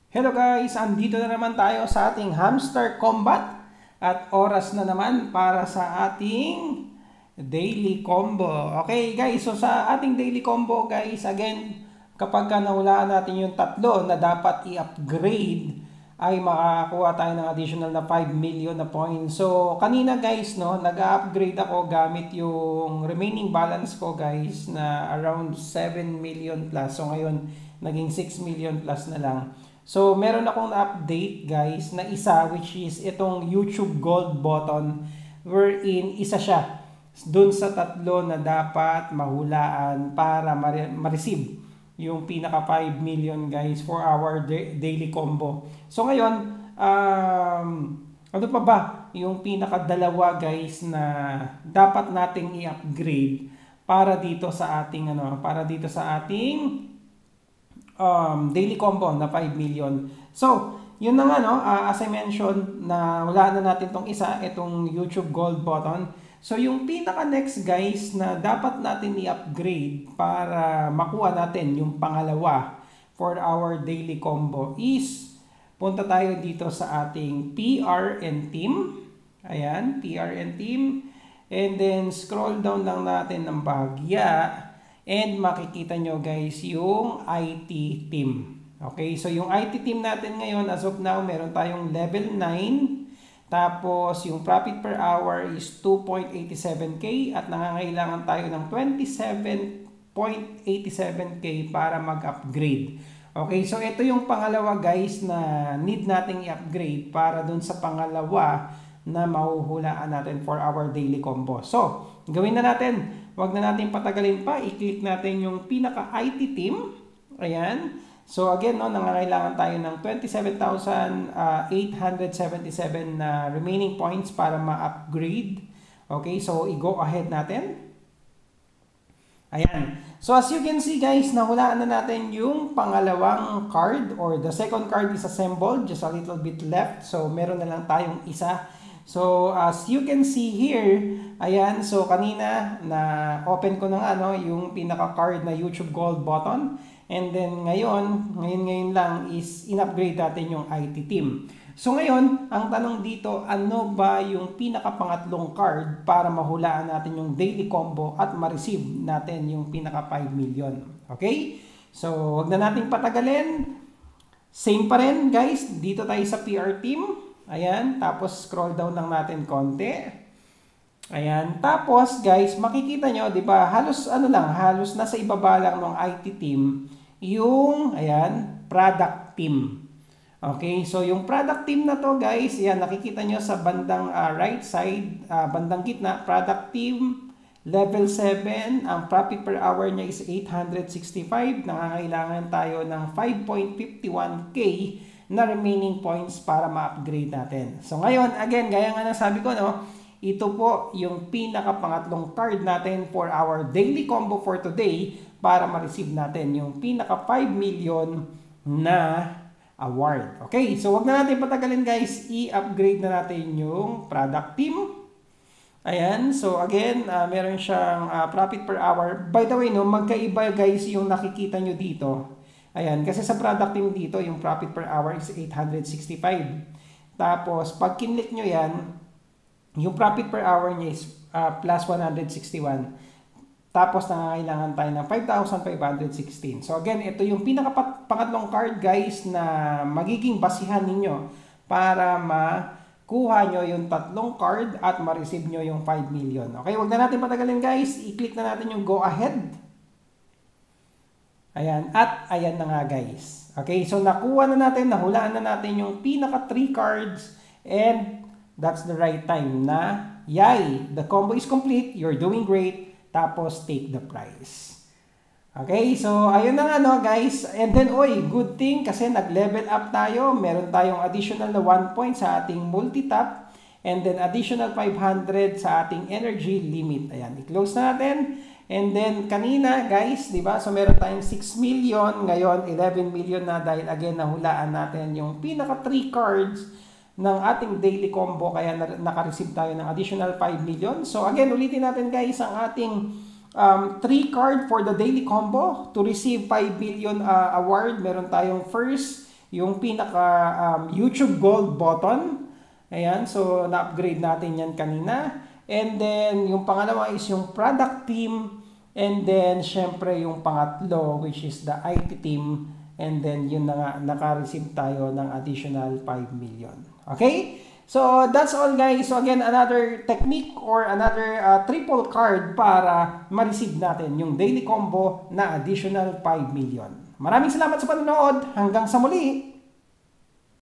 Hello guys! Andito na naman tayo sa ating hamster combat at oras na naman para sa ating daily combo. Okay guys, so sa ating daily combo guys, again, kapag nahulaan natin yung tatlo na dapat i-upgrade, ay makakakuha tayo ng additional na 5 million na points. So kanina guys, no, nag-upgrade ako gamit yung remaining balance ko guys na around 7 million plus. So ngayon, naging 6 million plus na lang. So, meron akong na-update guys na isa which is itong YouTube Gold button wherein isa siya dun sa tatlo na dapat mahulaan para ma-receive yung pinaka 5 million guys for our daily combo. So, ngayon, ano pa ba yung pinaka dalawa guys na dapat nating i-upgrade para dito sa ating daily combo na 5 million. So, yun na nga, no? As I mentioned, na wala na natin tong isa, itong YouTube Gold button. So, yung pinaka next guys na dapat natin i-upgrade para makuha natin yung pangalawa for our daily combo is punta tayo dito sa ating PRN team. Ayan, PRN team. And then, scroll down lang natin ng bahagya. And makikita nyo guys yung IT team. Okay, so yung IT team natin ngayon as of now, meron tayong level 9. Tapos yung profit per hour is 2.87k at nangangailangan tayo ng 27.87k para mag-upgrade. Okay, so ito yung pangalawa guys na need nating i-upgrade para dun sa pangalawa na mahuhulaan natin for our daily combo. So, gawin na natin. Huwag na natin patagalin pa. I-click natin yung pinaka-IT team. Ayan. So, again, no, nangangailangan tayo ng 27,877 na remaining points para ma-upgrade. Okay, so i-go ahead natin. Ayan. So, as you can see guys, nahulaan na natin yung pangalawang card or the second card is assembled. Just a little bit left. So, meron na lang tayong isa. So, as you can see here, ayan, so kanina na open ko ng yung pinaka-card na YouTube Gold button. And then ngayon lang is in-upgrade natin yung IT team. So ngayon, ang tanong dito, ano ba yung pinaka-pangatlong card para mahulaan natin yung daily combo at ma-receive natin yung pinaka 5 million. Okay? So, wag na nating patagalin. Same pa rin guys, dito tayo sa PR team. Ayan, tapos scroll down lang natin konti. Ayan, tapos guys, makikita nyo, di ba, halos nasa ibaba lang ng IT team, yung, ayan, product team. Okay, so yung product team na to guys, ayan, nakikita nyo sa bandang right side, bandang gitna, product team, level 7, ang profit per hour niya is 865, nangangailangan tayo ng 5.51k na remaining points para ma-upgrade natin. So ngayon, again, gaya nga ng sabi ko, no, ito po yung pinaka-pangatlong card natin for our daily combo for today para ma-receive natin yung pinaka 5 million na award. Okay, so wag na natin patagalin guys, i-upgrade na natin yung product team. Ayan, so again, meron siyang profit per hour. By the way, no, magkaiba guys yung nakikita nyo dito. Ayan, kasi sa product team dito, yung profit per hour is 865. Tapos, pag kinlik nyo yan, yung profit per hour niya is plus 161. Tapos, nangangailangan tayo ng 5,516. So, again, ito yung pinaka-pangatlong card, guys, na magiging basihan ninyo para makuha nyo yung tatlong card at ma-receive nyo yung 5 million. Okay, wag na natin patagalin, guys. I-click na natin yung go ahead. Ayan, at ayan na nga guys. Okay, so nakuha na natin, nahulaan na natin yung pinaka 3 cards and that's the right time na yay, the combo is complete, you're doing great, tapos take the prize. Okay, so ayun na nga no guys. And then, good thing kasi nag-level up tayo. Meron tayong additional na 1 point sa ating multi-tap and then additional 500 sa ating energy limit. Ayan, i-close na natin. And then, kanina, guys, di ba? So, meron tayong 6 million. Ngayon, 11 million na dahil, again, nahulaan natin yung pinaka 3 cards ng ating daily combo. Kaya, naka-receive tayo ng additional 5 million. So, again, ulitin natin, guys, ang ating 3 card for the daily combo. To receive 5 million award, meron tayong first yung pinaka YouTube Gold button. Ayan, so na-upgrade natin yan kanina. And then, yung pangalawa is yung product team. And then, syempre, yung pangatlo, which is the IT team. And then, yun na nga, naka-receive tayo ng additional 5 million. Okay? So, that's all guys. So, again, another technique or another triple card para ma-receive natin yung daily combo na additional 5 million. Maraming salamat sa panonood. Hanggang sa muli!